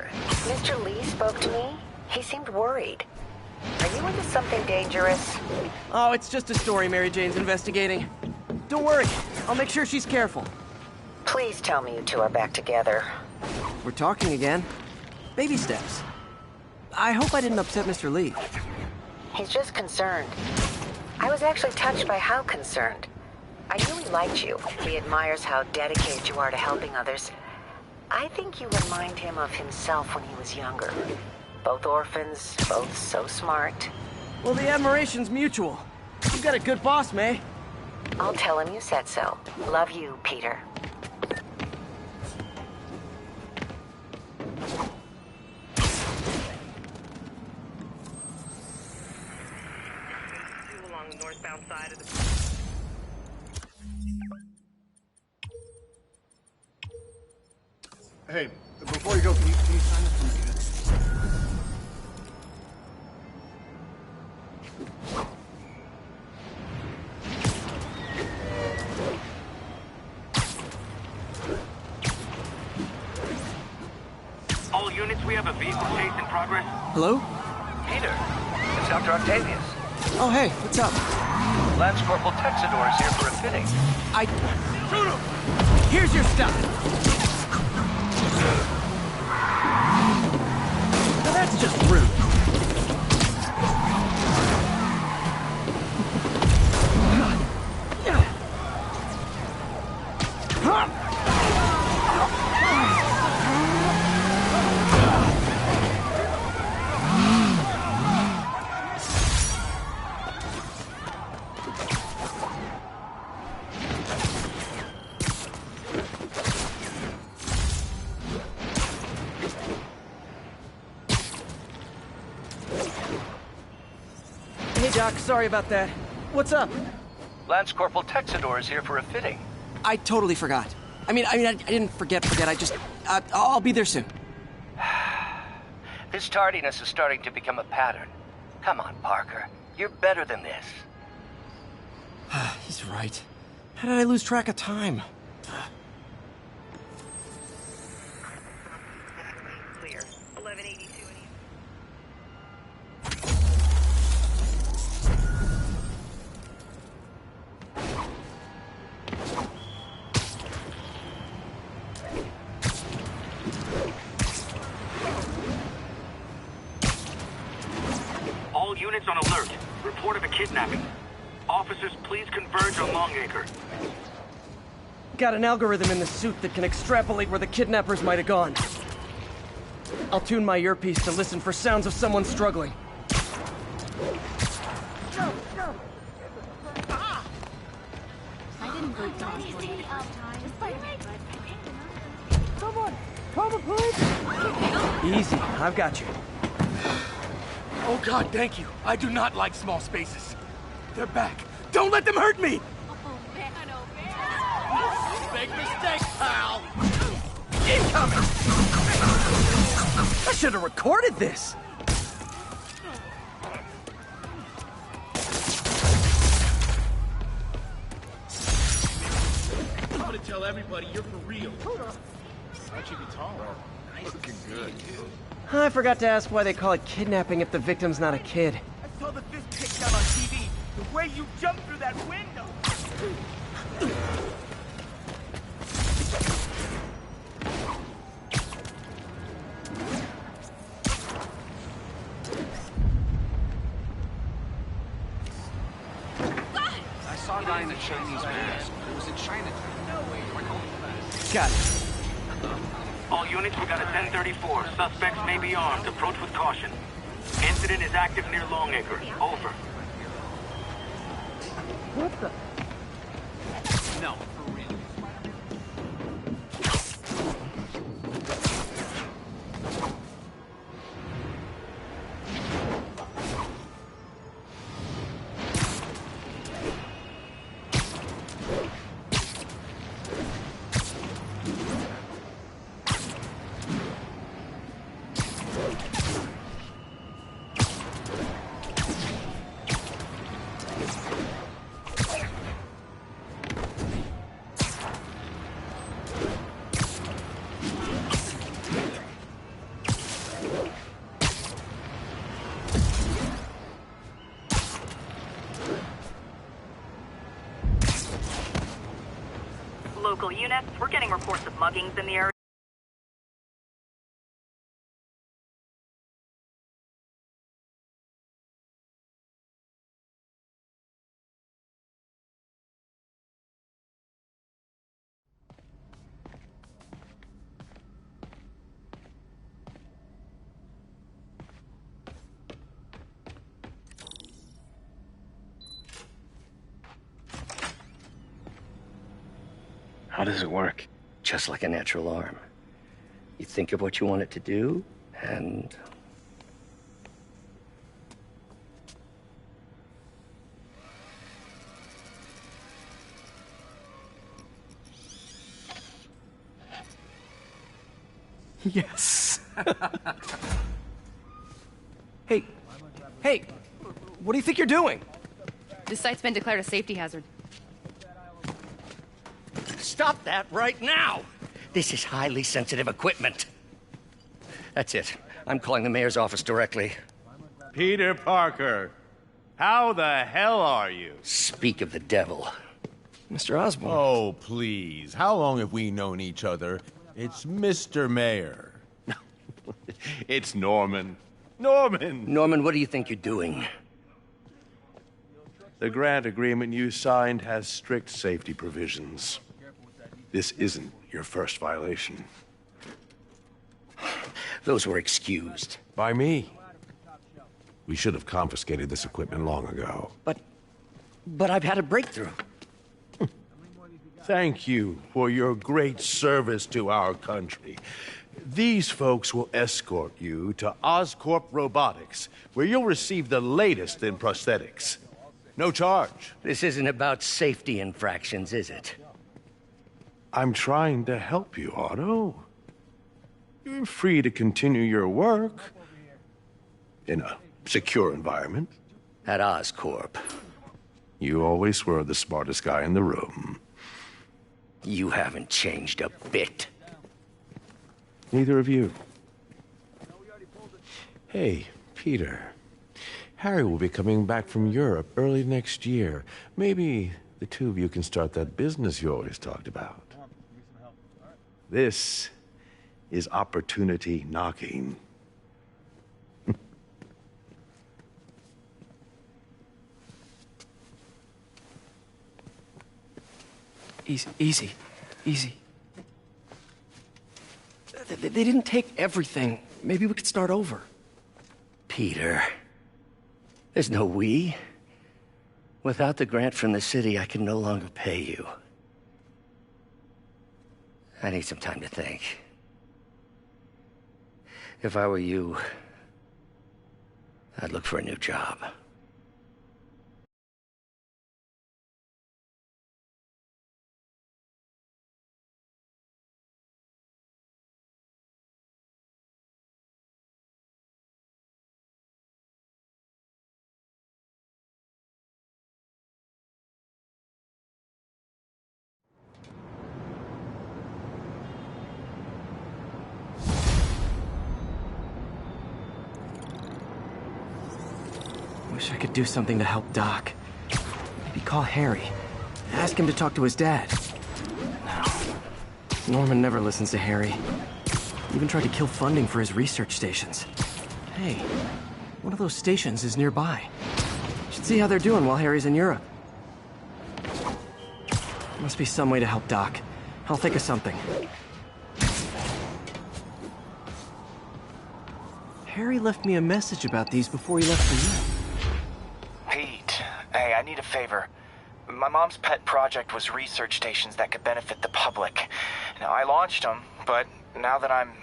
Peter, Mr. Lee spoke to me. He seemed worried. Are you into something dangerous? Oh, it's just a story Mary Jane's investigating. Don't worry, I'll make sure she's careful. Please tell me you two are back together. We're talking again. Baby steps. I hope I didn't upset Mr. Lee. He's just concerned. I was actually touched by how concerned. I knew he liked you. He admires how dedicated you are to helping others. I think you remind him of himself when he was younger. Both orphans, both so smart. Well, the admiration's mutual. You've got a good boss, May. I'll tell him you said so. Love you, Peter. Along the northbound side of the... Hey, before you go, can you sign this for me? All units, we have a vehicle chase in progress. Hello? Peter, it's Dr. Octavius. Oh, hey, what's up? Lance Corporal Texador is here for a fitting. Shoot him! Here's your stuff! Now that's just rude. Hey, Doc, sorry about that. What's up? Lance Corporal Texador is here for a fitting. I totally forgot. I didn't forget. I just... I'll be there soon. This tardiness is starting to become a pattern. Come on, Parker. You're better than this. He's right. How did I lose track of time? Clear. 1182. All units on alert. Report of a kidnapping. Officers, please converge on Longacre. Got an algorithm in the suit that can extrapolate where the kidnappers might have gone. I'll tune my earpiece to listen for sounds of someone struggling. I didn't break down. Someone! Call the police! Easy, I've got you. Oh God, thank you. I do not like small spaces. They're back. Don't let them hurt me! Big mistake, pal! Incoming! I should have recorded this! I'm gonna tell everybody you're for real. How'd you get taller? Looking good. I forgot to ask why they call it kidnapping if the victim's not a kid. I saw the fist kicked out on TV. The way you jumped through that window. I saw a guy in a Chinese mask. It was in Chinatown. Got it. All units, we got a 1034. Suspects may be armed. Approach with caution. Incident is active near Longacre. Over. What the? No, for real. yet. We're getting reports of muggings in the area. How does it work? Just like a natural arm. You think of what you want it to do, and... Yes. Hey, what do you think you're doing? This site's been declared a safety hazard. Stop that right now! This is highly sensitive equipment. That's it. I'm calling the mayor's office directly. Peter Parker, how the hell are you? Speak of the devil. Mr. Osborn. Oh, please. How long have we known each other? It's Mr. Mayor. It's Norman. Norman, what do you think you're doing? The grant agreement you signed has strict safety provisions. This isn't your first violation. Those were excused. By me. We should have confiscated this equipment long ago. But I've had a breakthrough. Thank you for your great service to our country. These folks will escort you to Oscorp Robotics, where you'll receive the latest in prosthetics. No charge. This isn't about safety infractions, is it? I'm trying to help you, Otto. You're free to continue your work in a secure environment. At Oscorp. You always were the smartest guy in the room. You haven't changed a bit. Neither of you. Hey, Peter. Harry will be coming back from Europe early next year. Maybe the two of you can start that business you always talked about. This is opportunity knocking. Easy. They didn't take everything. Maybe we could start over. Peter, there's no we. Without the grant from the city, I can no longer pay you. I need some time to think. If I were you, I'd look for a new job. Wish I could do something to help Doc. Maybe call Harry. Ask him to talk to his dad. No. Norman never listens to Harry. Even tried to kill funding for his research stations. Hey, one of those stations is nearby. Should see how they're doing while Harry's in Europe. Must be some way to help Doc. I'll think of something. Harry left me a message about these before he left for you. Pete, hey, I need a favor. My mom's pet project was research stations that could benefit the public. Now, I launched them, but now that I'm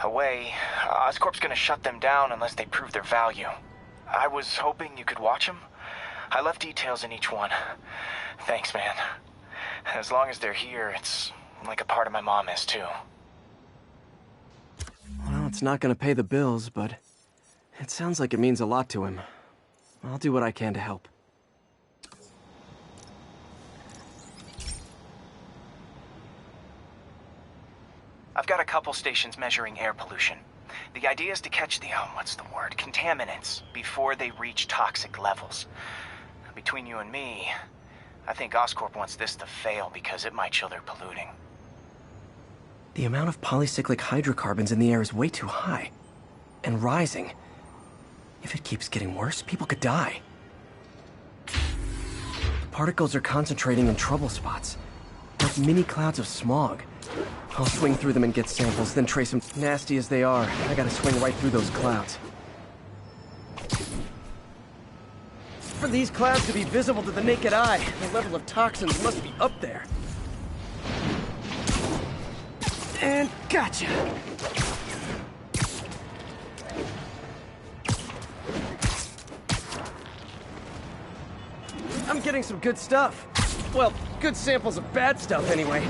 away, Oscorp's gonna shut them down unless they prove their value. I was hoping you could watch them. I left details in each one. Thanks, man. As long as they're here, it's like a part of my mom is, too. Well, it's not gonna pay the bills, but it sounds like it means a lot to him. I'll do what I can to help. I've got a couple stations measuring air pollution. The idea is to catch the, contaminants before they reach toxic levels. Between you and me, I think Oscorp wants this to fail because it might show they're polluting. The amount of polycyclic hydrocarbons in the air is way too high. And rising. If it keeps getting worse, people could die. The particles are concentrating in trouble spots. Like mini clouds of smog. I'll swing through them and get samples, then trace them. Nasty as they are, I gotta swing right through those clouds. For these clouds to be visible to the naked eye, the level of toxins must be up there. And gotcha! I'm getting some good stuff. Well, good samples of bad stuff, anyway.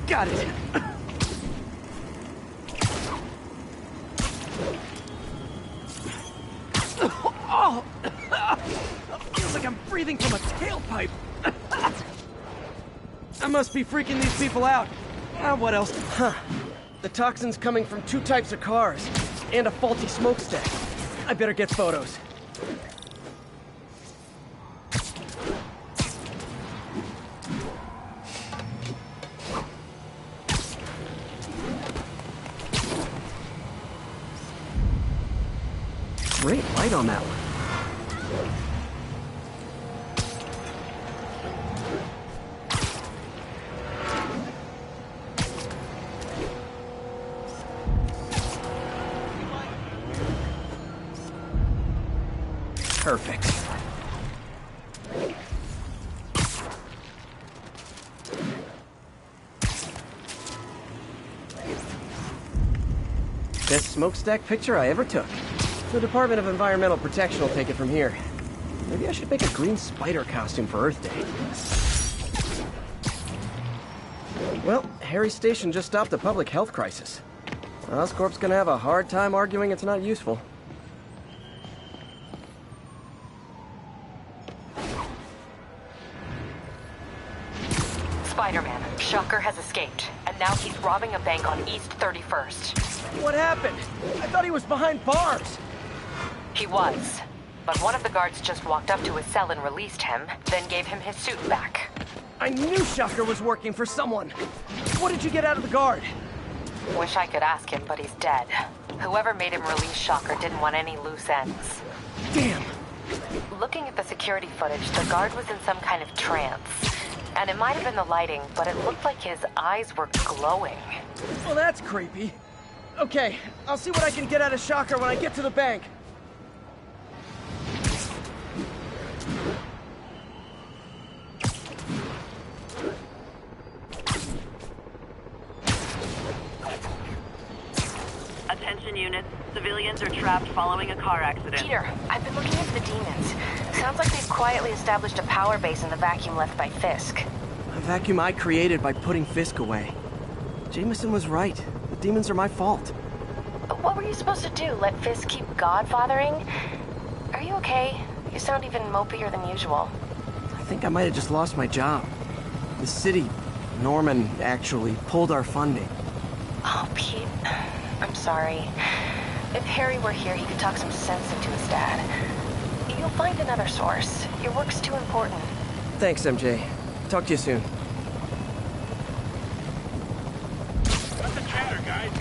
Got it. Oh! Feels like I'm breathing from a tailpipe. I must be freaking these people out. What else? Huh. The toxin's coming from 2 types of cars, and a faulty smokestack. I better get photos. Great light on that one. Perfect. Best smokestack picture I ever took. The Department of Environmental Protection will take it from here. Maybe I should make a green spider costume for Earth Day. Well, Harry's station just stopped a public health crisis. Oscorp's gonna have a hard time arguing it's not useful. Spider-Man, Shocker has escaped, and now he's robbing a bank on East 31st. What happened? I thought he was behind bars. He was, but one of the guards just walked up to his cell and released him, then gave him his suit back. I knew Shocker was working for someone. What did you get out of the guard? Wish I could ask him, but he's dead. Whoever made him release Shocker didn't want any loose ends. Damn. Looking at the security footage, the guard was in some kind of trance. And it might have been the lighting, but it looked like his eyes were glowing. Well, that's creepy. Okay, I'll see what I can get out of Shocker when I get to the bank. Attention units. Civilians are trapped following a car accident. Peter, I've been looking into the demons. Sounds like they've quietly established a power base in the vacuum left by Fisk. A vacuum I created by putting Fisk away. Jameson was right. The demons are my fault. What were you supposed to do? Let Fisk keep godfathering? Are you okay? You sound even mopier than usual. I think I might have just lost my job. The city, Norman, actually pulled our funding. Oh, Pete. I'm sorry. If Harry were here, he could talk some sense into his dad. You'll find another source. Your work's too important. Thanks, MJ. Talk to you soon. What's the chatter, guys?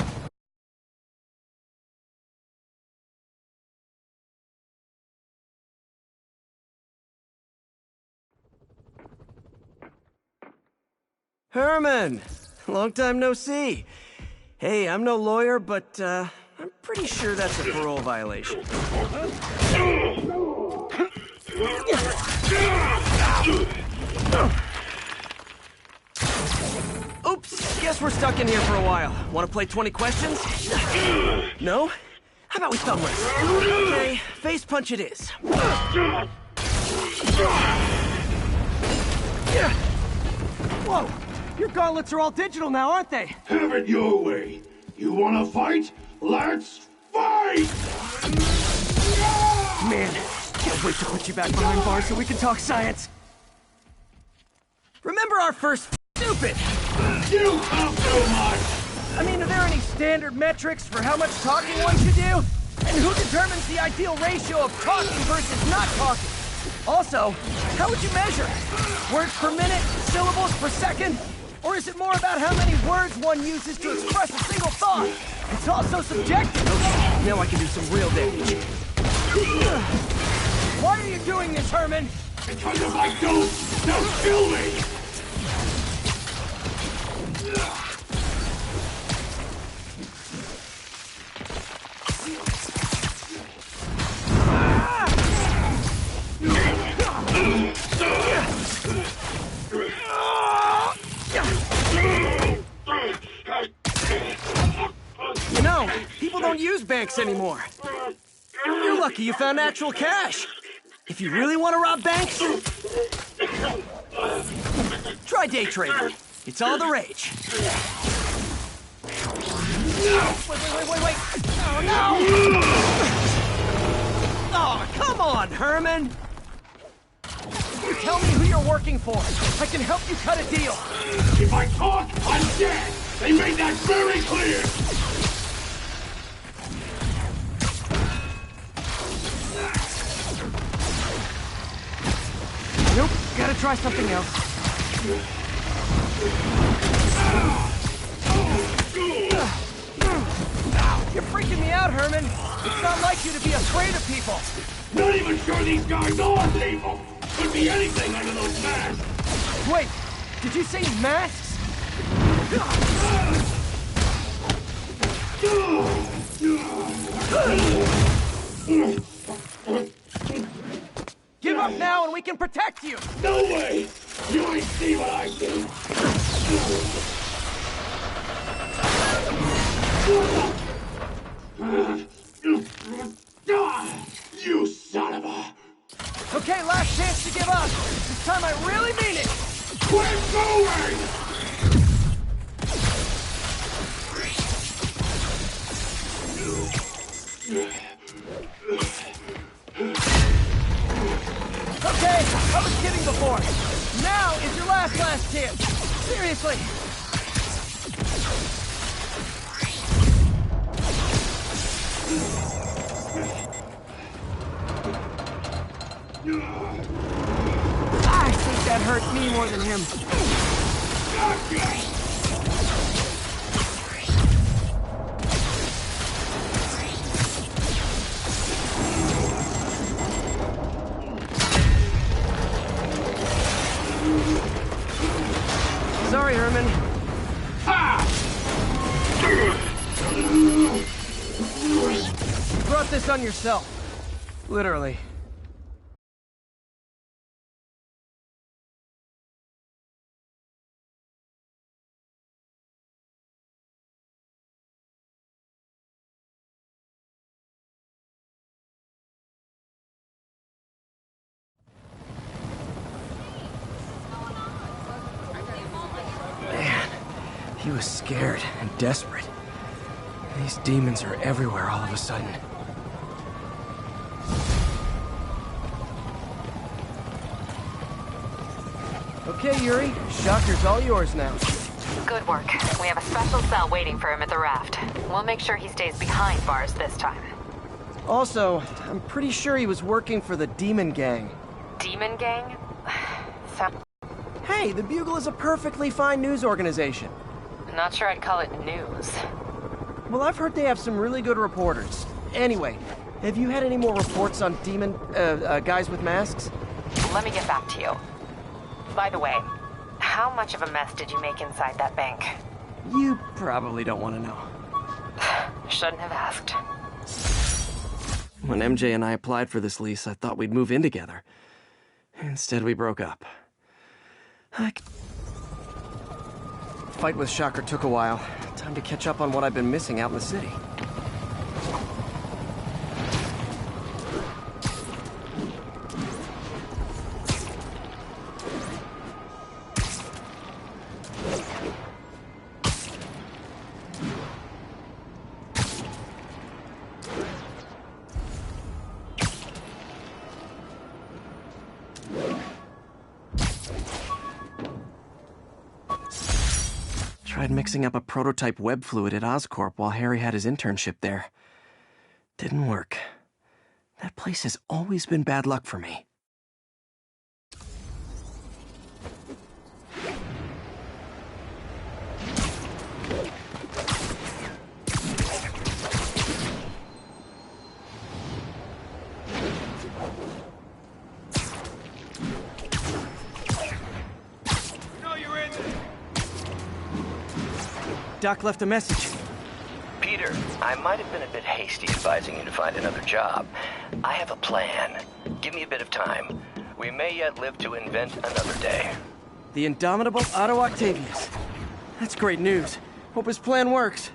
Herman! Long time no see. Hey, I'm no lawyer, but, I'm pretty sure that's a parole violation. Oops, guess we're stuck in here for a while. Want to play 20 questions? No? How about we thumbless? Okay, face punch it is. Whoa! Your gauntlets are all digital now, aren't they? Have it your way. You wanna fight? Let's fight! Man, can't wait to put you back behind bars so we can talk science. Remember our first stupid? You talk too much! I mean, are there any standard metrics for how much talking one should do? And who determines the ideal ratio of talking versus not talking? Also, how would you measure? Words per minute? Syllables per second? Or is it more about how many words one uses to express a single thought? It's all so subjective. Okay, now I can do some real damage. Why are you doing this, Herman? Because if I don't, they'll kill me! You know, people don't use banks anymore. You're lucky you found actual cash. If you really want to rob banks, try day trading. It's all the rage. Wait. Oh, no! Oh, come on, Herman! You tell me who you're working for. I can help you cut a deal. If I talk, I'm dead! They made that very clear! Nope, gotta try something else. You're freaking me out, Herman. It's not like you to be afraid of people. Not even sure these guys are people! Could be anything under those masks! Wait, did you say masks? Give up now and we can protect you! No way! You ain't see what I see! You son of a... Okay, last chance to give up. This time I really mean it! Quit going! Okay, I was kidding before. Now is your last chance. Seriously. I think that hurt me more than him. Sorry, Herman. You brought this on yourself. Literally. He was scared and desperate. These demons are everywhere all of a sudden. Okay, Yuri. Shocker's all yours now. Good work. We have a special cell waiting for him at the raft. We'll make sure he stays behind bars this time. Also, I'm pretty sure he was working for the Demon Gang. Demon Gang? Hey, the Bugle is a perfectly fine news organization. Not sure I'd call it news. Well, I've heard they have some really good reporters. Anyway, have you had any more reports on guys with masks? Let me get back to you. By the way, how much of a mess did you make inside that bank? You probably don't want to know. Shouldn't have asked. When MJ and I applied for this lease, I thought we'd move in together. Instead, we broke up. Fight with Shocker took a while. Time to catch up on what I've been missing out in the city. Tried mixing up a prototype web fluid at Oscorp while Harry had his internship there. Didn't work. That place has always been bad luck for me. Doc left a message. Peter, I might have been a bit hasty advising you to find another job. I have a plan. Give me a bit of time. We may yet live to invent another day. The indomitable Otto Octavius. That's great news. Hope his plan works.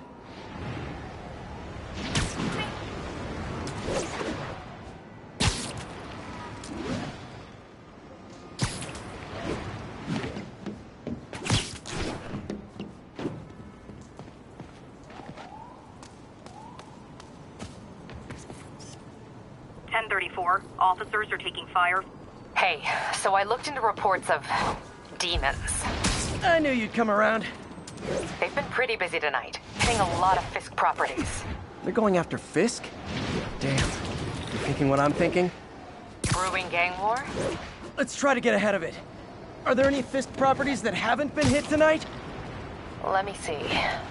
Officers are taking fire. Hey, so I looked into reports of demons. I knew you'd come around. They've been pretty busy tonight, hitting a lot of Fisk properties. They're going after Fisk? Damn. You thinking what I'm thinking? Brewing gang war? Let's try to get ahead of it. Are there any Fisk properties that haven't been hit tonight? Let me see.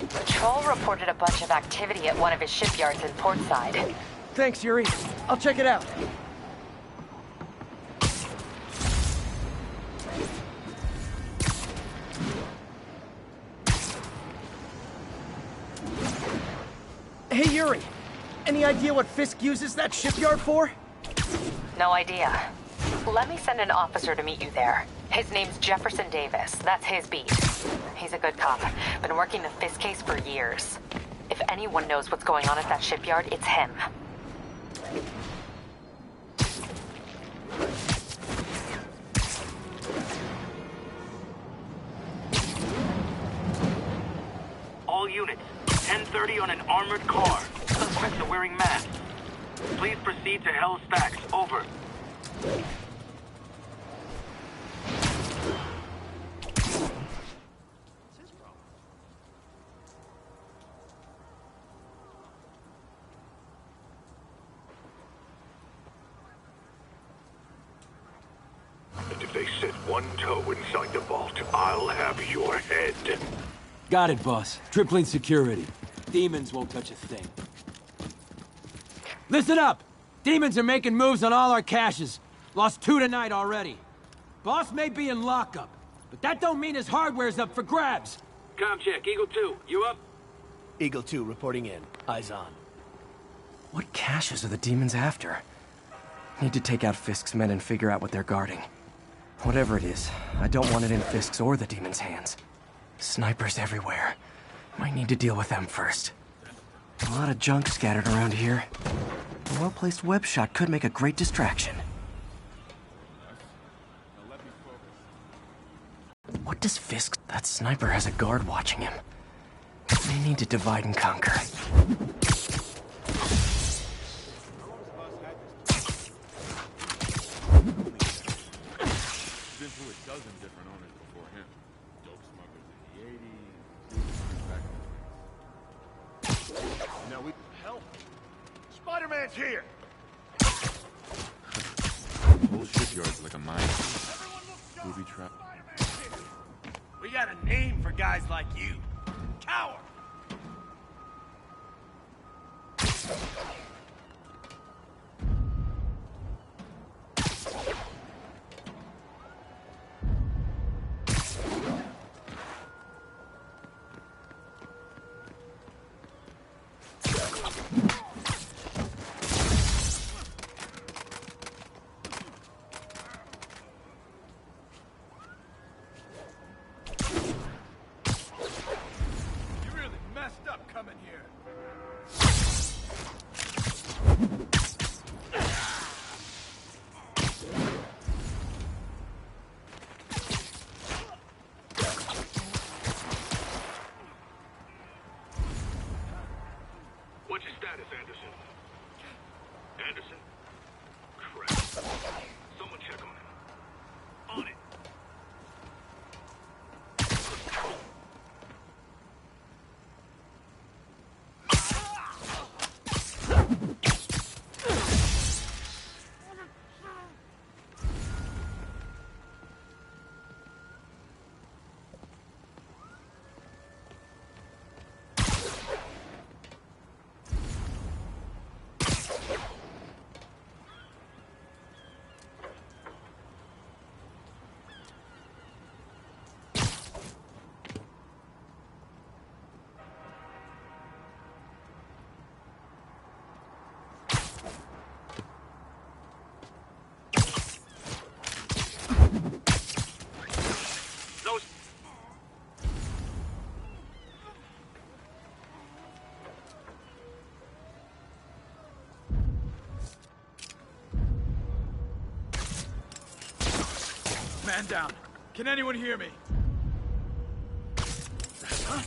Patrol reported a bunch of activity at one of his shipyards in Portside. Thanks, Yuri. I'll check it out. Hey, Yuri. Any idea what Fisk uses that shipyard for? No idea. Let me send an officer to meet you there. His name's Jefferson Davis. That's his beat. He's a good cop. Been working the Fisk case for years. If anyone knows what's going on at that shipyard, it's him. All units, 10:30 on an armored car. Suspects are wearing masks. Please proceed to Hell's Stacks. Over. And if they set one toe inside the vault, I'll have your head. Got it, boss. Tripling security. Demons won't touch a thing. Listen up! Demons are making moves on all our caches. Lost 2 tonight already. Boss may be in lockup, but that don't mean his hardware's up for grabs. Com check, Eagle 2, you up? Eagle 2 reporting in. Eyes on. What caches are the demons after? Need to take out Fisk's men and figure out what they're guarding. Whatever it is, I don't want it in Fisk's or the demons' hands. Snipers everywhere. Might need to deal with them first. A lot of junk scattered around here. A well-placed web shot could make a great distraction. What does Fisk... That sniper has a guard watching him. They need to divide and conquer. Spider-Man's here! Whole shipyard's like a mine. Booby trap. We got a name for guys like you. Coward! What's your status, Anderson? Anderson? Crap. Someone check on him. On it. Man down. Can anyone hear me? Huh?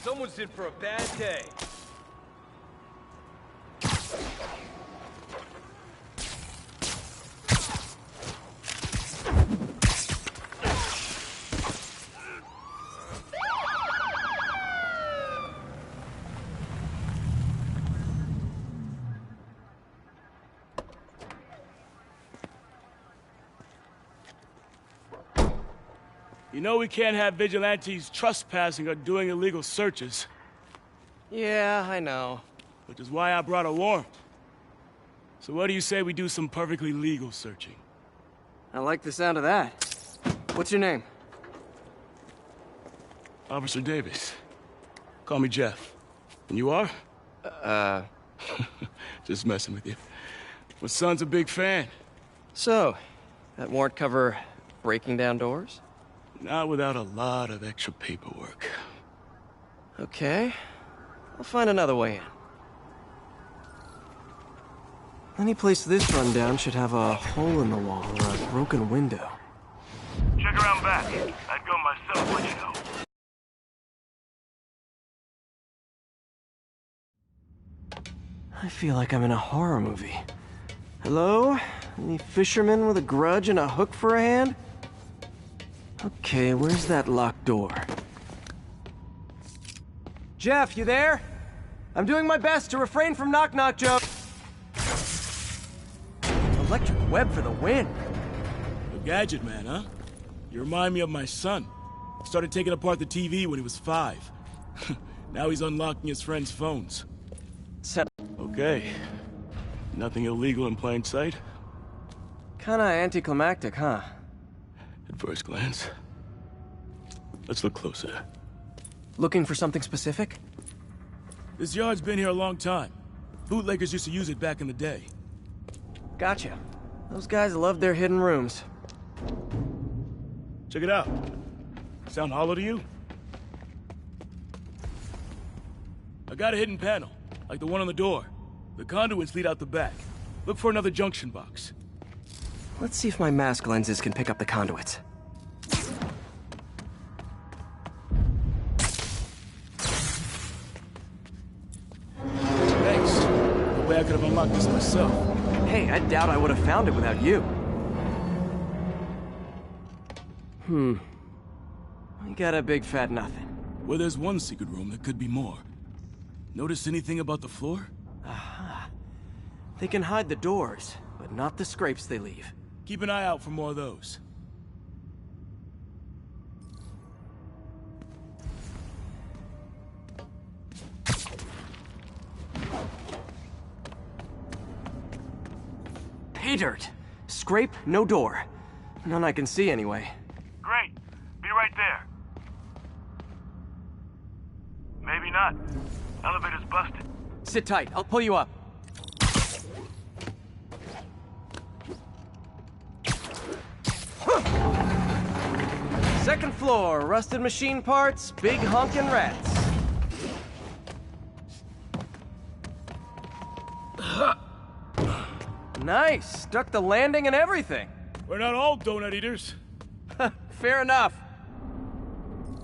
Someone's in for a bad day. You know we can't have vigilantes trespassing or doing illegal searches. Yeah, I know. Which is why I brought a warrant. So what do you say we do some perfectly legal searching? I like the sound of that. What's your name? Officer Davis. Call me Jeff. And you are? Just messing with you. My son's a big fan. So, that warrant cover breaking down doors? Not without a lot of extra paperwork. Okay. I'll find another way in. Any place this rundown should have a hole in the wall or a broken window. Check around back. I'd go myself, let you know. I feel like I'm in a horror movie. Hello? Any fisherman with a grudge and a hook for a hand? Okay, where's that locked door? Jeff, you there? I'm doing my best to refrain from knock-knock jokes. Electric web for the win. A gadget man, huh? You remind me of my son. Started taking apart the TV when he was 5. Now he's unlocking his friends' phones. Okay. Nothing illegal in plain sight? Kinda anticlimactic, huh? At first glance. Let's look closer. Looking for something specific? This yard's been here a long time. Bootleggers used to use it back in the day. Gotcha. Those guys loved their hidden rooms. Check it out. Sound hollow to you? I got a hidden panel, like the one on the door. The conduits lead out the back. Look for another junction box. Let's see if my mask lenses can pick up the conduits. Thanks. No way I could have unlocked this myself. Hey, I doubt I would have found it without you. I got a big fat nothing. Well, there's one secret room that could be more. Notice anything about the floor? Aha. They can hide the doors, but not the scrapes they leave. Keep an eye out for more of those. Pay dirt. Scrape, no door. None I can see anyway. Great. Be right there. Maybe not. Elevator's busted. Sit tight. I'll pull you up. Second floor, rusted machine parts, big honkin' rats. Nice, stuck the landing and everything. We're not all donut eaters. Fair enough.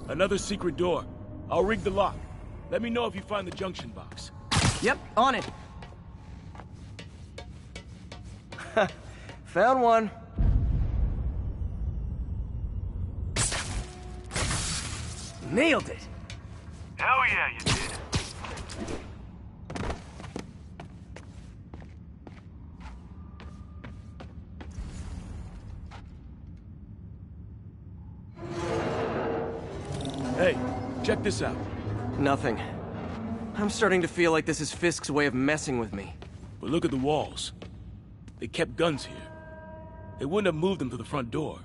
Another secret door. I'll rig the lock. Let me know if you find the junction box. Yep, on it. Found one. Nailed it. Hell yeah, you did. Hey, check this out. Nothing. I'm starting to feel like this is Fisk's way of messing with me. But look at the walls. They kept guns here. They wouldn't have moved them to the front door.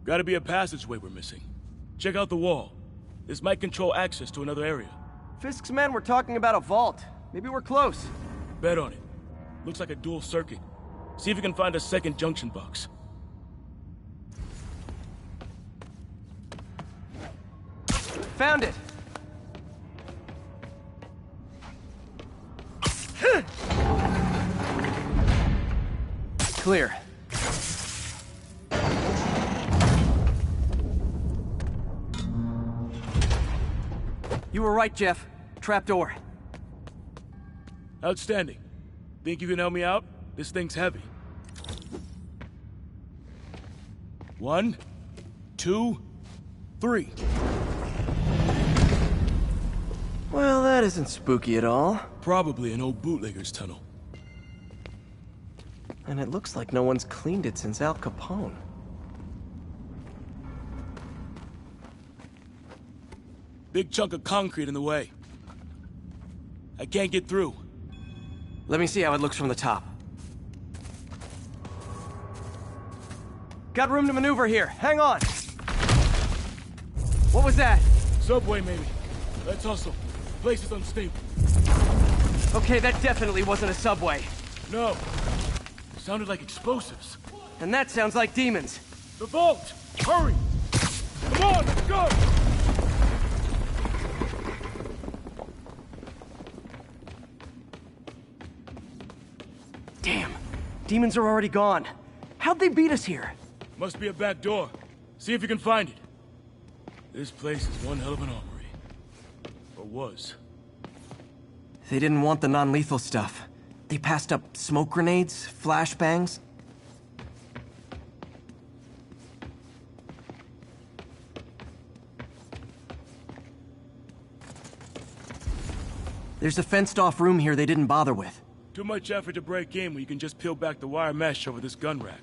Gotta be a passageway we're missing. Check out the wall. This might control access to another area. Fisk's men were talking about a vault. Maybe we're close. Bet on it. Looks like a dual circuit. See if you can find a second junction box. Found it! Clear. You were right, Jeff. Trapdoor. Outstanding. Think you can help me out? This thing's heavy. 1, 2, 3. Well, that isn't spooky at all. Probably an old bootlegger's tunnel. And it looks like no one's cleaned it since Al Capone. Big chunk of concrete in the way. I can't get through. Let me see how it looks from the top. Got room to maneuver here. Hang on. What was that? Subway, maybe. Let's hustle. Place is unstable. Okay, that definitely wasn't a subway. No. Sounded like explosives. And that sounds like demons. The vault! Hurry! Come on, let's go! Damn. Demons are already gone. How'd they beat us here? Must be a back door. See if you can find it. This place is one hell of an armory. Or was. They didn't want the non-lethal stuff. They passed up smoke grenades, flashbangs. There's a fenced-off room here they didn't bother with. Too much effort to break in when you can just peel back the wire mesh over this gun rack.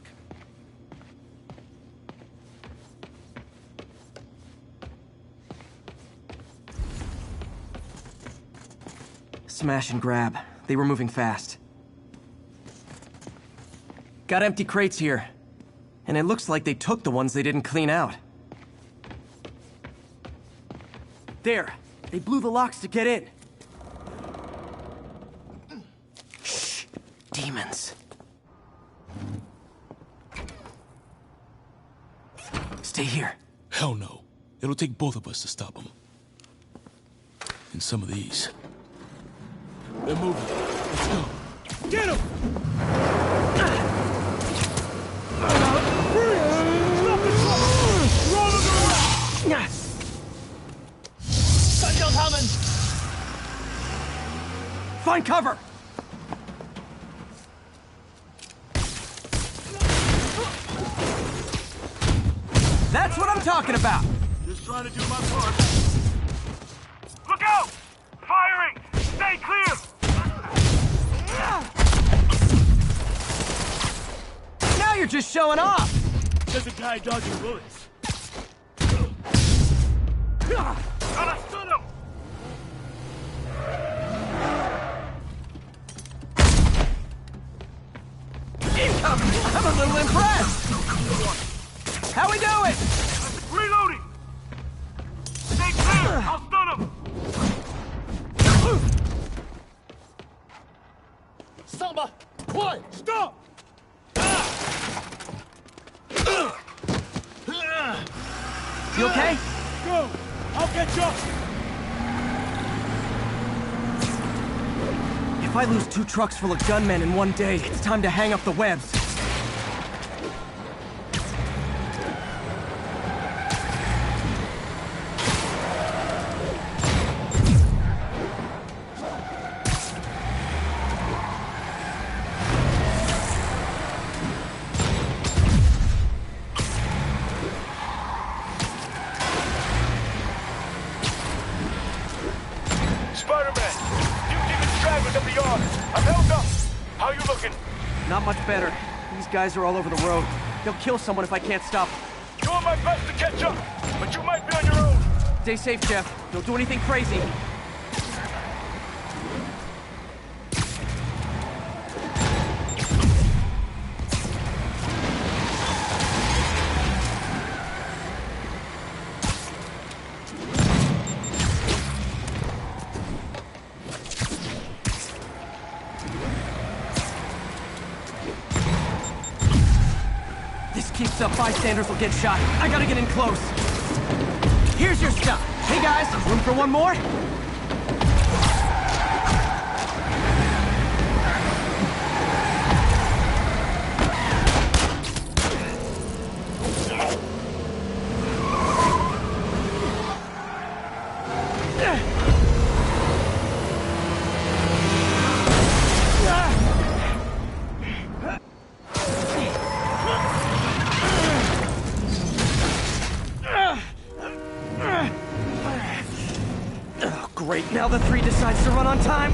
Smash and grab. They were moving fast. Got empty crates here. And it looks like they took the ones they didn't clean out. There! They blew the locks to get in. Shh! Demons. Stay here. Hell no. It'll take both of us to stop them. And some of these. They're moving. Let's go. Get him! Stop the truck! Roll him around! Gunshot coming! Find cover! That's what I'm talking about! Just trying to do my part. Look out! Firing! Stay clear! Now you're just showing off! There's a guy dodging bullets. Understood him! Incoming! I'm a little impressed! How we doing? Reloading! Stay clear! I'll stun him! Samba! What? Stop! You okay? Go! I'll get you! If I lose 2 trucks full of gunmen in one day, it's time to hang up the webs. Not much better. These guys are all over the road. They'll kill someone if I can't stop them. Doing my best to catch up, but you might be on your own. Stay safe, Jeff. Don't do anything crazy. this keeps up, bystanders will get shot. I gotta get in close. Here's your stuff. Hey guys, room for one more? Great, now the 3 decides to run on time.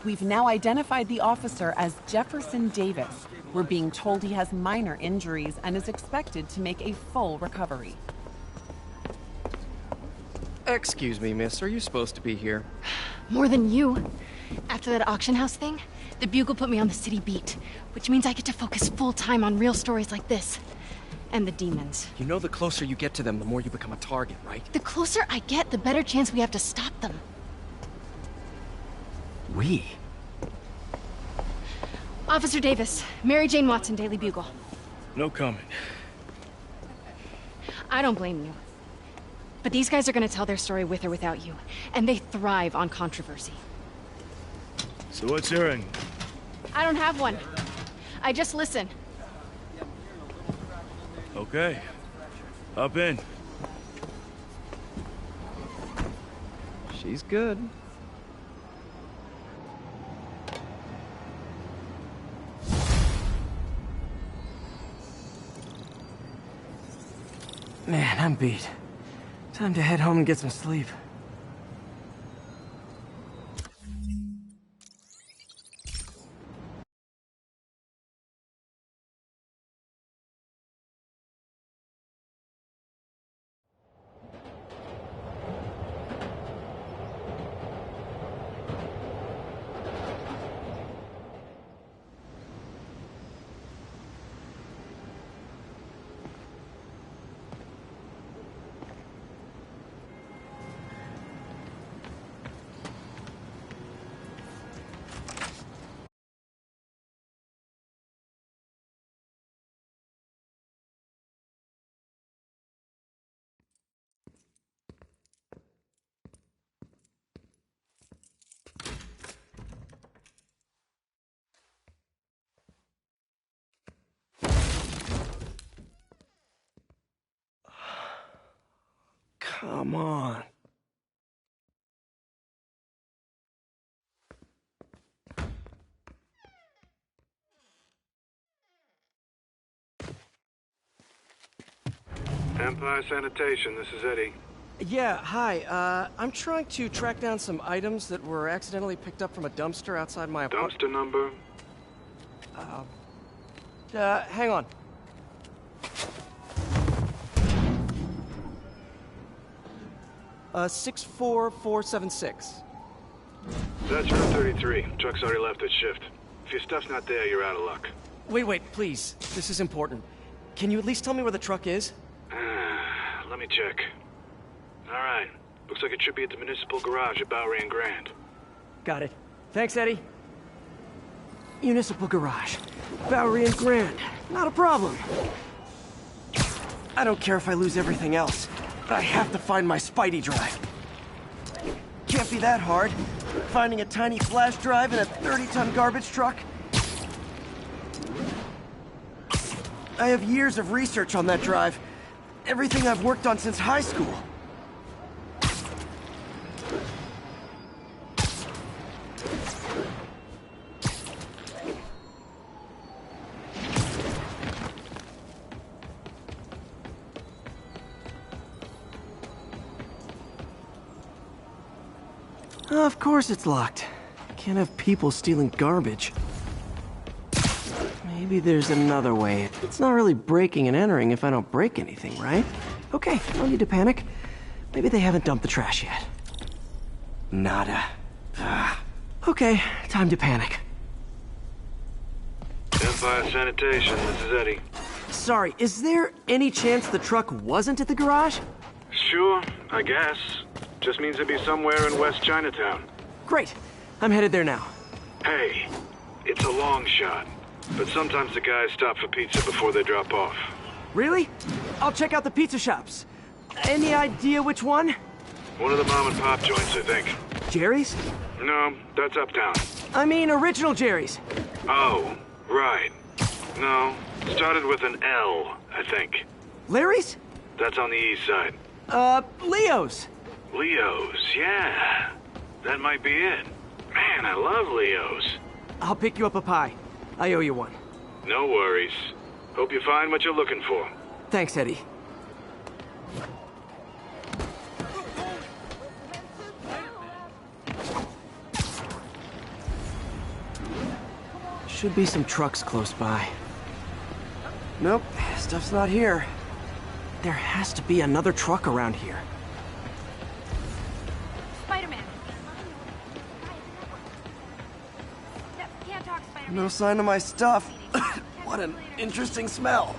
We've now identified the officer as Jefferson Davis. We're being told he has minor injuries and is expected to make a full recovery. Excuse me, miss. Are you supposed to be here? More than you. After that auction house thing, the Bugle put me on the city beat, which means I get to focus full-time on real stories like this. And the demons. You know the closer you get to them, the more you become a target, right? The closer I get, the better chance we have to stop them. We? Officer Davis, Mary Jane Watson, Daily Bugle. No comment. I don't blame you. But these guys are gonna tell their story with or without you, and they thrive on controversy. So what's your angle? I don't have one. I just listen. Okay. Hop in. She's good. Man, I'm beat. Time to head home and get some sleep. Come on. Empire Sanitation, this is Eddie. Yeah, hi. I'm trying to track down some items that were accidentally picked up from a dumpster outside my apartment. Dumpster number? Hang on. Uh, 64476. That's room 33. Truck's already left its shift. If your stuff's not there, you're out of luck. Wait, please. This is important. Can you at least tell me where the truck is? Let me check. Alright. Looks like it should be at the municipal garage at Bowery and Grand. Got it. Thanks, Eddie. Municipal garage. Bowery and Grand. Not a problem. I don't care if I lose everything else. I have to find my Spidey drive. Can't be that hard. Finding a tiny flash drive in a 30-ton garbage truck. I have years of research on that drive. Everything I've worked on since high school. Of course it's locked. Can't have people stealing garbage. Maybe there's another way. It's not really breaking and entering if I don't break anything, right? Okay, no need to panic. Maybe they haven't dumped the trash yet. Nada. Okay, time to panic. Empire Sanitation, this is Eddie. Sorry, is there any chance the truck wasn't at the garage? Sure, I guess. Just means it'd be somewhere in West Chinatown. Great. I'm headed there now. Hey, it's a long shot, but sometimes the guys stop for pizza before they drop off. Really? I'll check out the pizza shops. Any idea which one? One of the mom and pop joints, I think. Jerry's? No, that's uptown. I mean original Jerry's. Oh, right. No, started with an L, I think. Larry's? That's on the east side. Leo's. Leo's, yeah. That might be it. Man, I love Leo's. I'll pick you up a pie. I owe you one. No worries. Hope you find what you're looking for. Thanks, Eddie. Should be some trucks close by. Nope, stuff's not here. There has to be another truck around here. Spider-Man. Can't talk, Spider-Man. No sign of my stuff. What an interesting smell.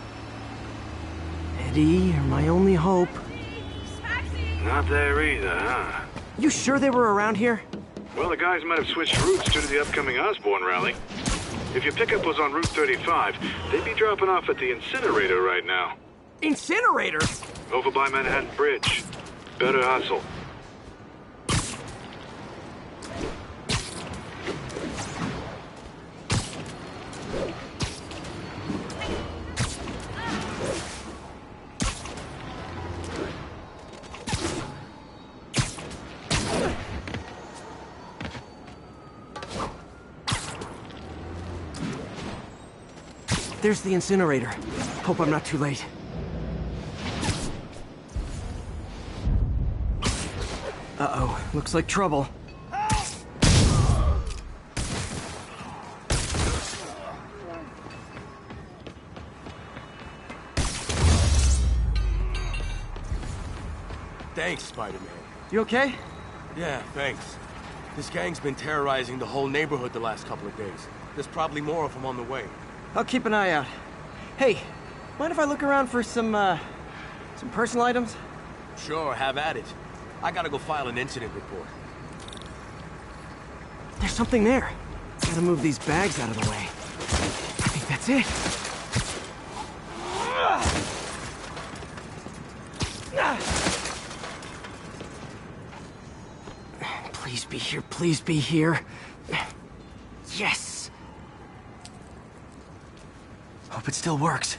Eddie, you're my only hope. Not there either, huh? You sure they were around here? Well, the guys might have switched routes due to the upcoming Osborn rally. If your pickup was on Route 35, they'd be dropping off at the incinerator right now. Incinerator? Over by Manhattan Bridge. Better hustle. There's the incinerator. Hope I'm not too late. Uh-oh, looks like trouble. Thanks, Spider-Man. You okay? Yeah, thanks. This gang's been terrorizing the whole neighborhood the last couple of days. There's probably more of them on the way. I'll keep an eye out. Hey, mind if I look around for some personal items? Sure, have at it. I gotta go file an incident report. There's something there. Gotta move these bags out of the way. I think that's it. Please be here, please be here. Yes! Hope it still works.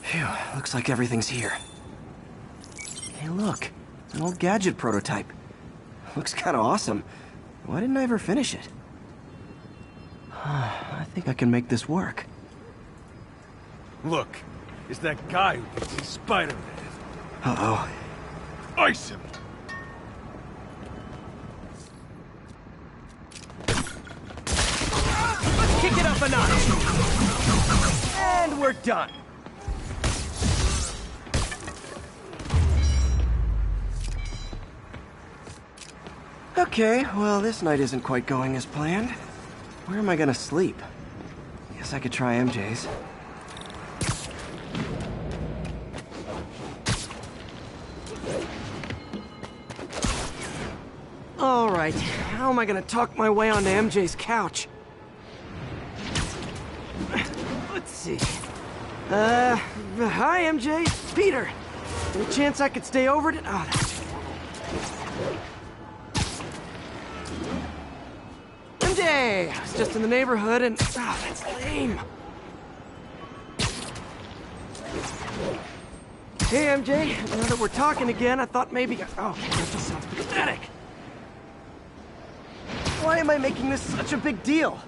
Phew, looks like everything's here. Hey, look. An old gadget prototype. Looks kind of awesome. Why didn't I ever finish it? I think I can make this work. Look, it's that guy who thinks he's Spider-Man. Uh-oh. Ice him! Let's kick it up a notch! And we're done! Okay, well, this night isn't quite going as planned. Where am I gonna sleep? Guess I could try MJ's. All right, how am I gonna talk my way onto MJ's couch? Let's see. Hi, MJ. Peter. Any chance I could stay over to... Oh, that's... MJ! I was just in the neighborhood and... Oh, that's lame. Hey, MJ. Now that we're talking again, I thought maybe... Oh, that just sounds pathetic. Why am I making this such a big deal?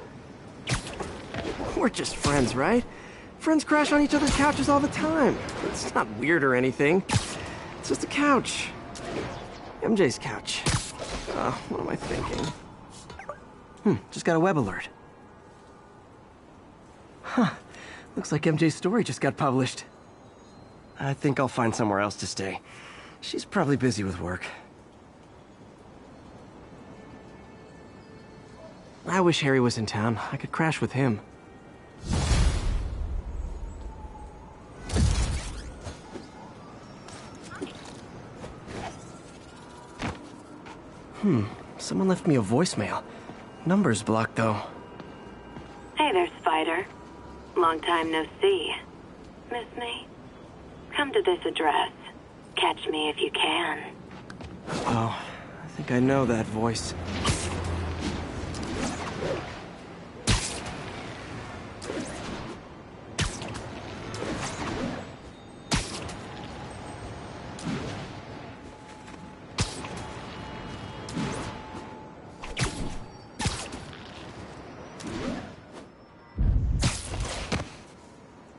We're just friends, right? Friends crash on each other's couches all the time. It's not weird or anything. It's just a couch. MJ's couch. What am I thinking? Just got a web alert. Huh. Looks like MJ's story just got published. I think I'll find somewhere else to stay. She's probably busy with work. I wish Harry was in town. I could crash with him. Someone left me a voicemail. Number's blocked, though. Hey there, Spider. Long time no see. Miss me? Come to this address. Catch me if you can. Oh, I think I know that voice.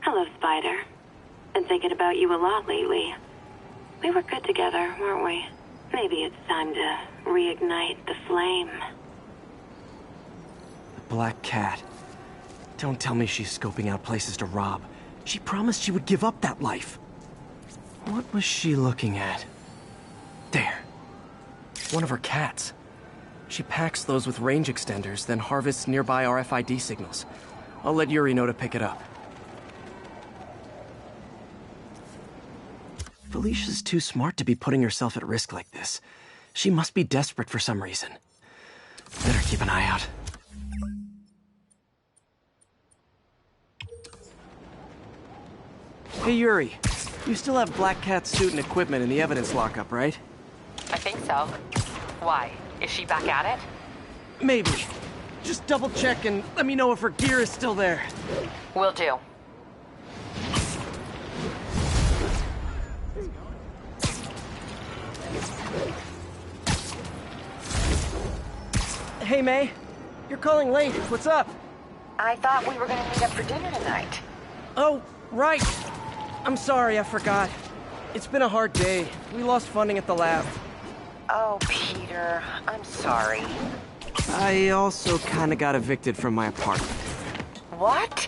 Hello, Spider. Been thinking about you a lot lately. We were good together, weren't we? Maybe it's time to reignite the flame. The Black Cat. Don't tell me she's scoping out places to rob. She promised she would give up that life. What was she looking at? There. One of her cats. She packs those with range extenders, then harvests nearby RFID signals. I'll let Yuri know to pick it up. Felicia's too smart to be putting herself at risk like this. She must be desperate for some reason. Better keep an eye out. Hey, Yuri. You still have Black Cat's suit and equipment in the evidence lockup, right? I think so. Why? Is she back at it? Maybe. Just double check and let me know if her gear is still there. Will do. Hey, May. You're calling late. What's up? I thought we were going to meet up for dinner tonight. Oh, right. I'm sorry, I forgot. It's been a hard day. We lost funding at the lab. Oh, Peter. I'm sorry. I also kinda got evicted from my apartment. What?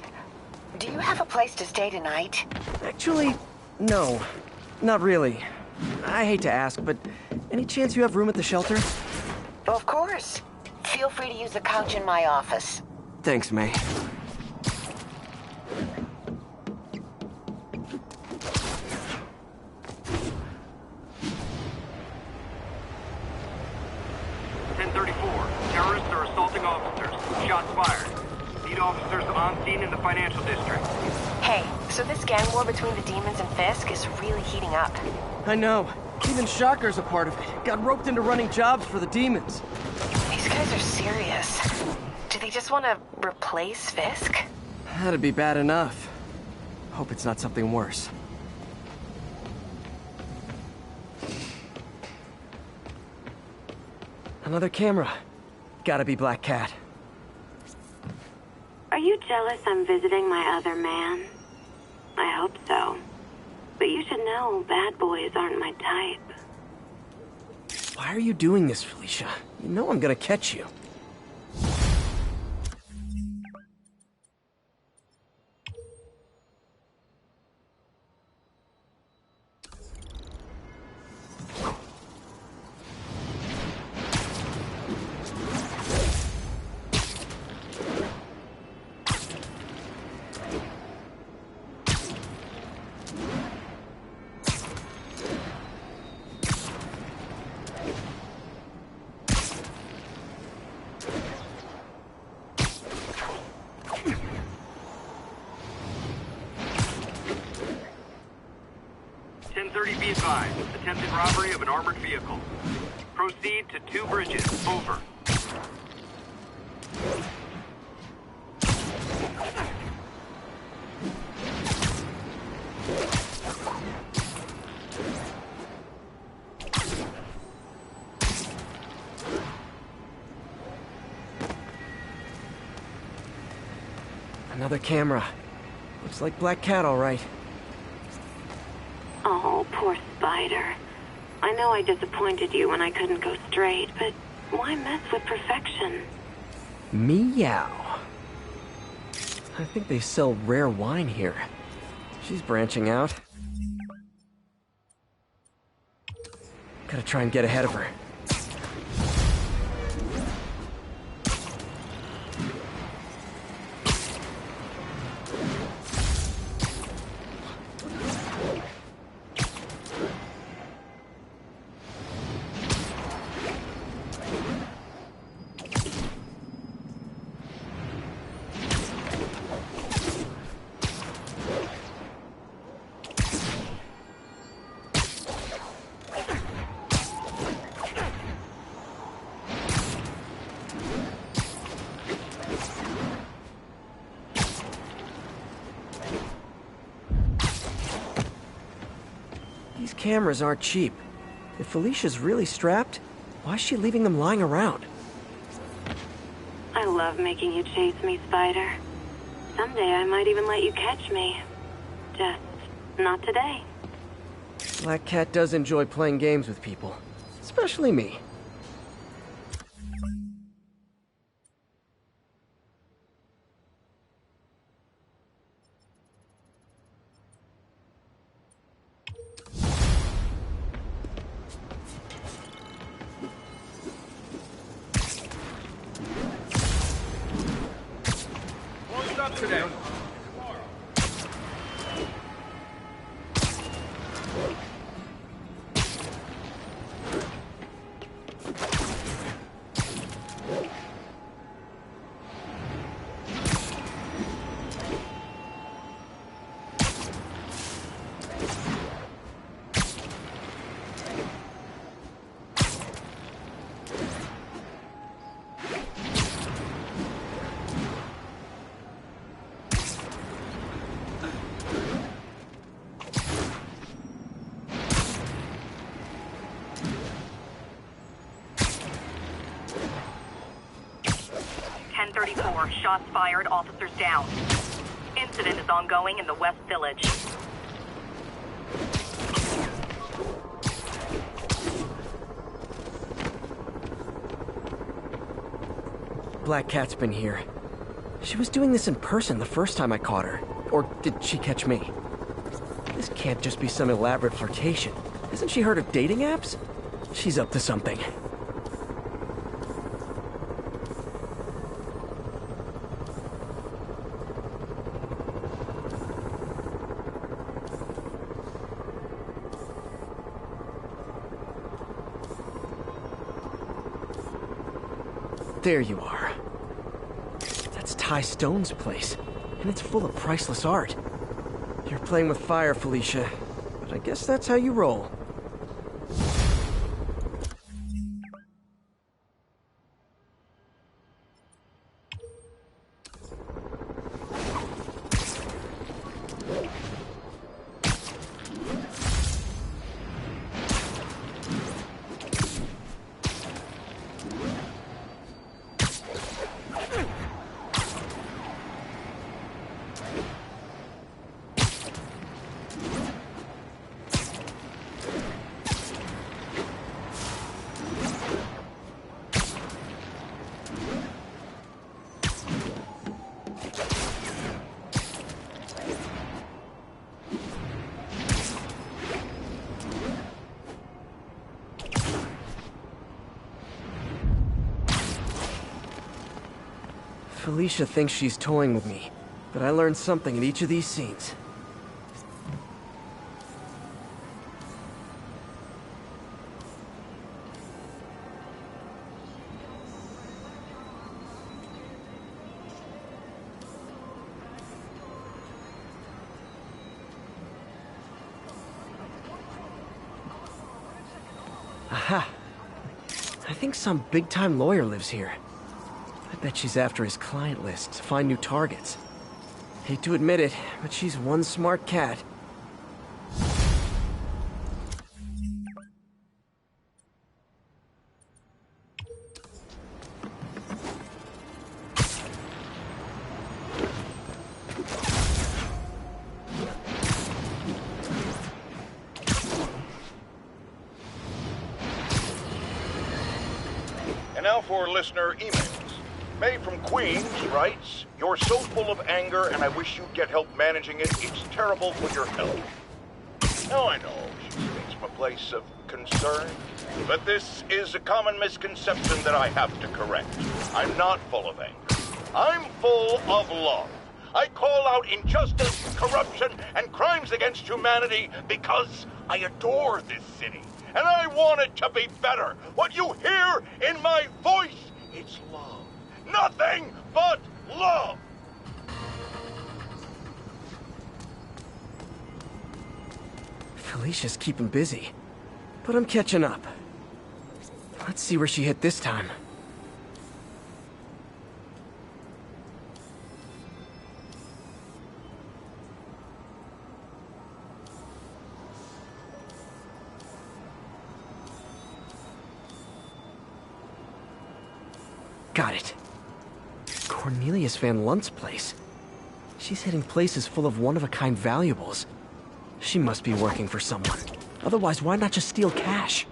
Do you have a place to stay tonight? Actually, no. Not really. I hate to ask, but any chance you have room at the shelter? Of course. Feel free to use the couch in my office. Thanks, May. Terrorists are assaulting officers. Shots fired. Need officers on scene in the financial district. Hey, so this gang war between the demons and Fisk is really heating up. I know. Even Shocker's a part of it. Got roped into running jobs for the demons. These guys are serious. Do they just want to replace Fisk? That'd be bad enough. Hope it's not something worse. Another camera. Gotta be Black Cat. Are you jealous I'm visiting my other man? I hope so. But you should know bad boys aren't my type. Why are you doing this, Felicia? You know I'm gonna catch you. Be advised. Attempted robbery of an armored vehicle. Proceed to 2 bridges. Over. Another camera. Looks like Black Cat, all right. Oh, poor Spider. I know I disappointed you when I couldn't go straight, but why mess with perfection? Meow. I think they sell rare wine here. She's branching out. Gotta try and get ahead of her. These cameras aren't cheap. If Felicia's really strapped, why is she leaving them lying around? I love making you chase me, Spider. Someday I might even let you catch me. Just not today. Black Cat does enjoy playing games with people. Especially me. What's up today? Shots fired, officers down. Incident is ongoing in the West Village. Black Cat's been here. She was doing this in person the first time I caught her. Or did she catch me? This can't just be some elaborate flirtation. Hasn't she heard of dating apps? She's up to something. There you are. That's Ty Stone's place, and it's full of priceless art. You're playing with fire, Felicia, but I guess that's how you roll. Felicia thinks she's toying with me, but I learned something in each of these scenes. Aha! I think some big-time lawyer lives here. I bet she's after his client list to find new targets. Hate to admit it, but she's one smart cat. now for listener emails. May from Queens writes, "You're so full of anger and I wish you'd get help managing it. It's terrible for your health." Now I know she speaks from a place of concern, but this is a common misconception that I have to correct. I'm not full of anger. I'm full of love. I call out injustice, corruption, and crimes against humanity because I adore this city. And I want it to be better. What you hear in my voice, it's love. Nothing but love. Felicia's keeping busy, but I'm catching up. Let's see where she hit this time. Got it. Cornelius Van Lunt's place. She's hitting places full of one-of-a-kind valuables. She must be working for someone. Otherwise, why not just steal cash?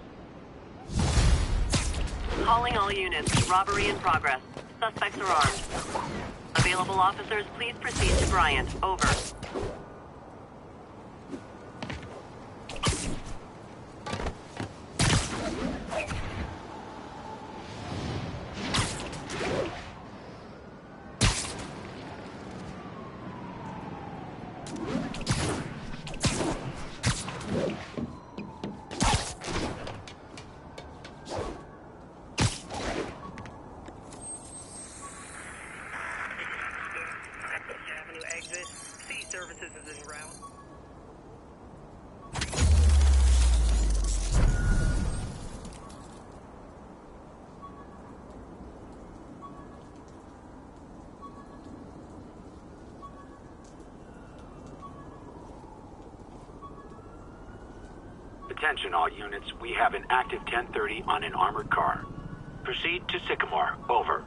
Calling all units. Robbery in progress. Suspects are armed. Available officers, please proceed to Bryant. Over. Attention all units, we have an active 1030 on an armored car. Proceed to Sycamore. Over.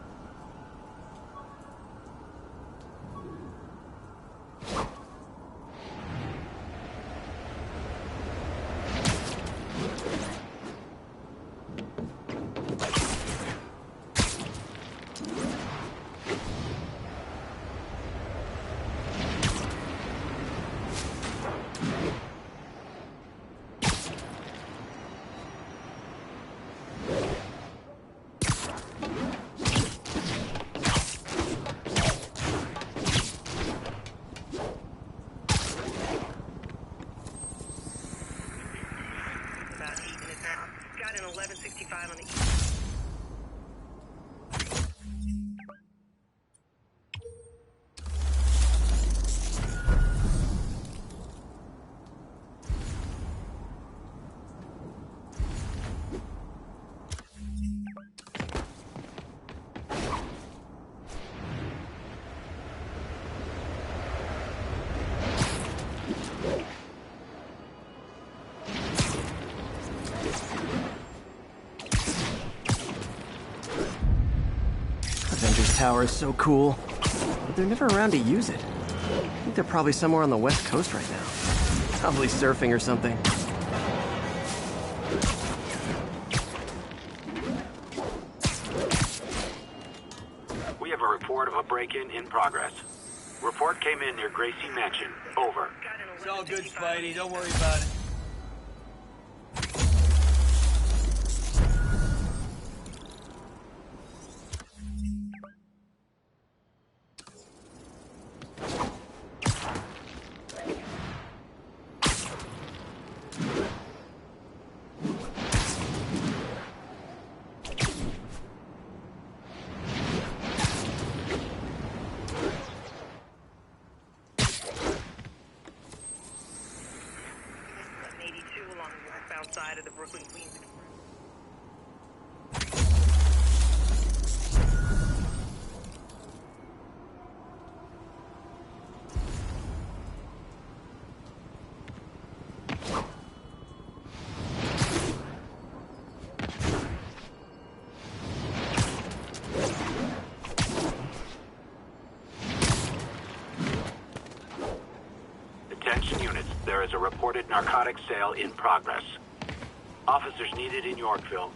Got an 1165 on the east. Avengers Tower is so cool, but they're never around to use it. I think they're probably somewhere on the West Coast right now. Probably surfing or something. We have a report of a break-in in progress. Report came in near Gracie Mansion. Over. It's all good, Spidey. Don't worry about it. Side of the Brooklyn Queens. Attention units, there is a reported narcotics sale in progress. Officers needed in Yorkville.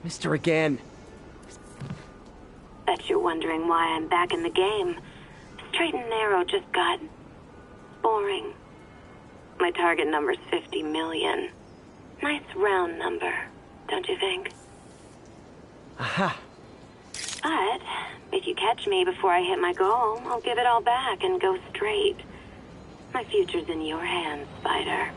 Missed her again. Bet you're wondering why I'm back in the game. Straight and narrow just got boring. My target number's 50 million. Nice round number, don't you think? Aha. But if you catch me before I hit my goal, I'll give it all back and go straight. My future's in your hands, Spider.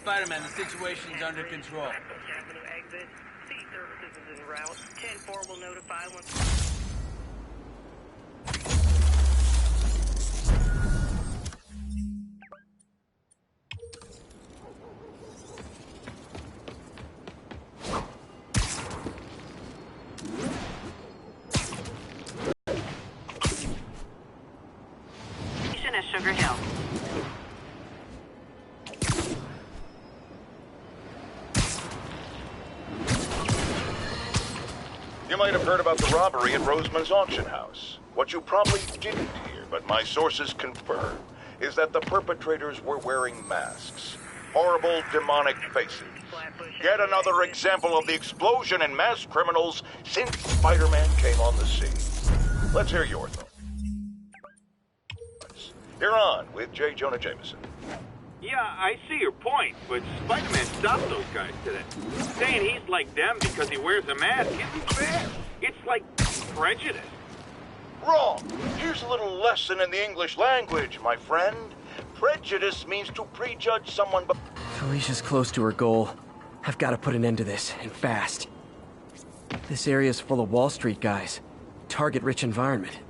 Spider-Man, the situation's under control. Exit. Sea services is en route. 10-4 will notify once... at Sugar Hill. You might have heard about the robbery at Roseman's auction house. What you probably didn't hear, but my sources confirm, is that the perpetrators were wearing masks. Horrible, demonic faces. Yet another example of the explosion in mass criminals since Spider-Man came on the scene. Let's hear your thoughts. You're on with J. Jonah Jameson. Yeah, I see your point, but Spider-Man stopped those guys today. Saying he's like them because he wears a mask isn't fair. It's like prejudice. Wrong. Here's a little lesson in the English language, my friend. Prejudice means to prejudge someone but... Felicia's close to her goal. I've got to put an end to this, and fast. This area's full of Wall Street guys. Target-rich environment.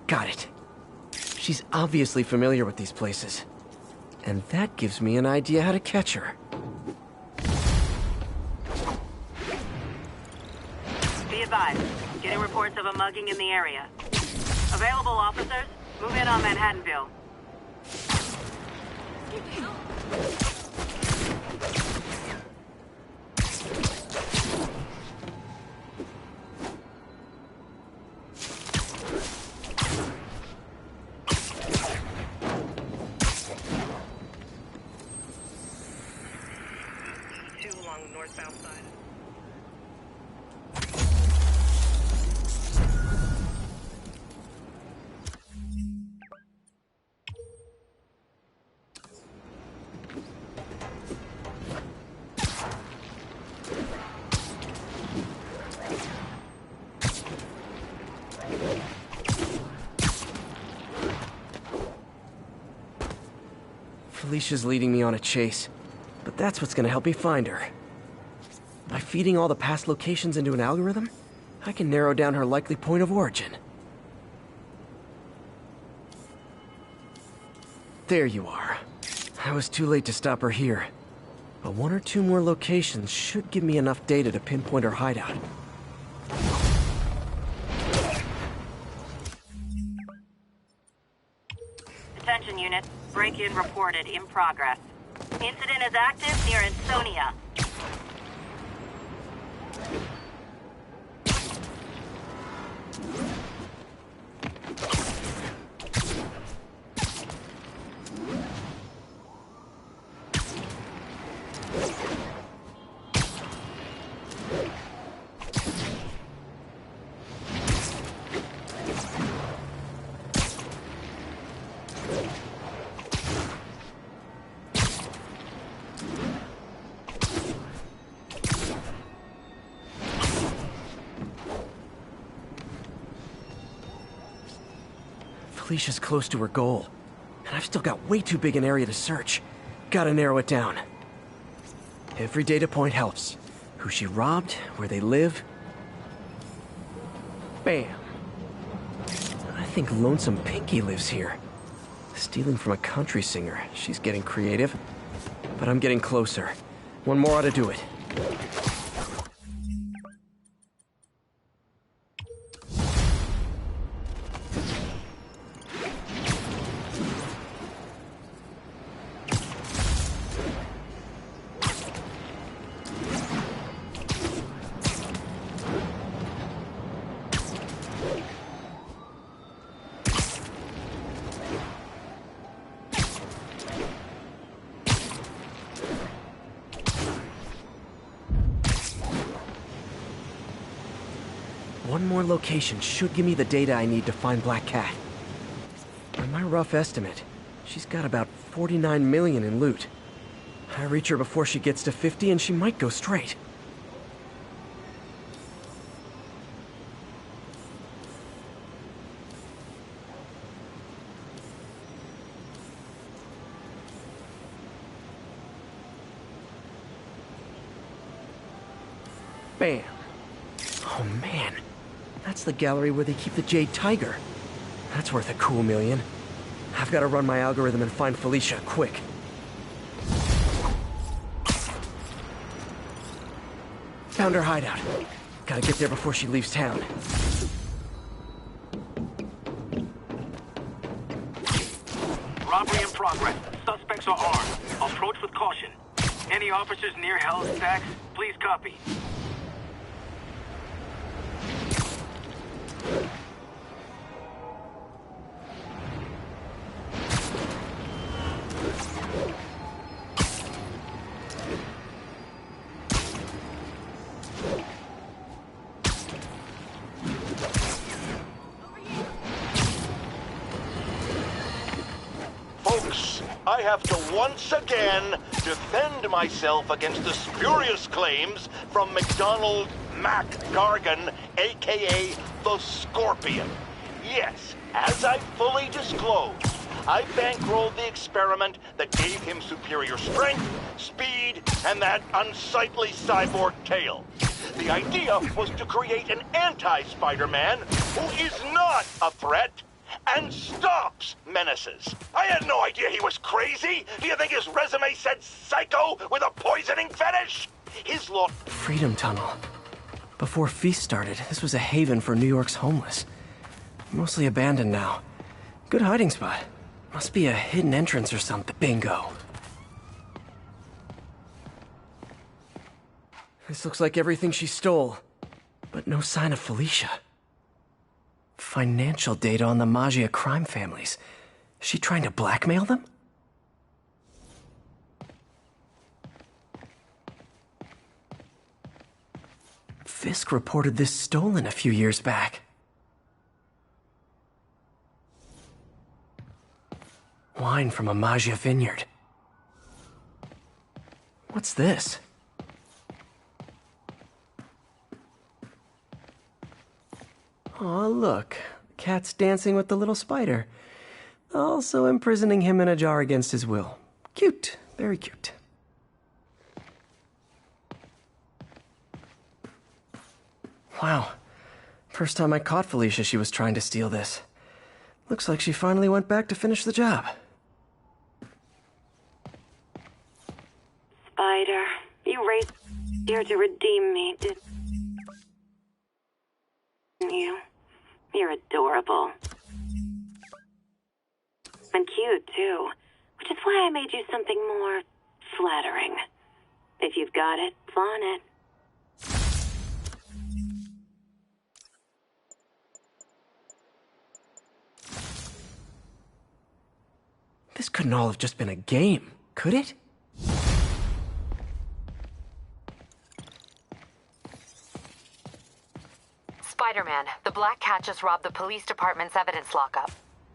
Got it. She's obviously familiar with these places. And that gives me an idea how to catch her. Be advised. Getting reports of a mugging in the area. Available officers, move in on Manhattanville. Felicia's leading me on a chase, but that's what's gonna help me find her. By feeding all the past locations into an algorithm, I can narrow down her likely point of origin. There you are. I was too late to stop her here, but one or two more locations should give me enough data to pinpoint her hideout. Attention unit, break-in reported in progress. Incident is active near Ansonia. Felicia's close to her goal, and I've still got way too big an area to search. Gotta narrow it down. Every data point helps. Who she robbed, where they live. Bam. I think Lonesome Pinky lives here. Stealing from a country singer. She's getting creative. But I'm getting closer. One more ought to do it. One more location should give me the data I need to find Black Cat. By my rough estimate, she's got about 49 million in loot. I reach her before she gets to 50 and she might go straight. Bam. Oh man. That's the gallery where they keep the Jade Tiger. That's worth a cool million. I've got to run my algorithm and find Felicia, quick. Found her hideout. Gotta get there before she leaves town. Robbery in progress. Suspects are armed. Approach with caution. Any officers near Hell's Stacks, please copy. Folks, I have to once again defend myself against the spurious claims from McDonald Mac Gargan, aka the Scorpion. Yes, as I fully disclosed, I bankrolled the experiment that gave him superior strength, speed, and that unsightly cyborg tail. The idea was to create an anti-Spider-Man who is not a threat and stops menaces. I had no idea he was crazy. Do you think his resume said psycho with a poisoning fetish? His law... Freedom Tunnel. Before Feast started, this was a haven for New York's homeless. Mostly abandoned now. Good hiding spot. Must be a hidden entrance or something. Bingo. This looks like everything she stole, but no sign of Felicia. Financial data on the Maggia crime families. Is she trying to blackmail them? Fisk reported this stolen a few years back. Wine from a Maggia vineyard. What's this? Aw, look. Cat's dancing with the little spider. Also imprisoning him in a jar against his will. Cute. Very cute. Wow. First time I caught Felicia, she was trying to steal this. Looks like she finally went back to finish the job. Spider, you raced here to redeem me, didn't you? You're adorable. And cute, too. Which is why I made you something more flattering. If you've got it, flaunt it. This couldn't all have just been a game, could it? Spider-Man, the Black Cat just robbed the police department's evidence lockup.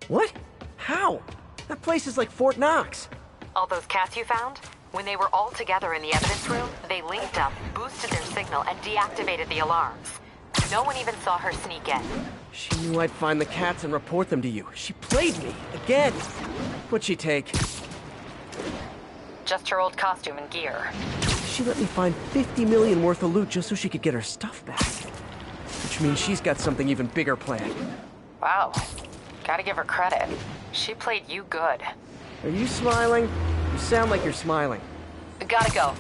What? How? That place is like Fort Knox. All those cats you found? When they were all together in the evidence room, they linked up, boosted their signal, and deactivated the alarms. No one even saw her sneak in. She knew I'd find the cats and report them to you. She played me, again. What'd she take? Just her old costume and gear. She let me find 50 million worth of loot just so she could get her stuff back. Which means she's got something even bigger planned. Wow. Gotta give her credit. She played you good. Are you smiling? You sound like you're smiling. Gotta go.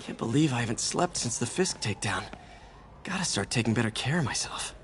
Can't believe I haven't slept since the Fisk takedown. Gotta start taking better care of myself.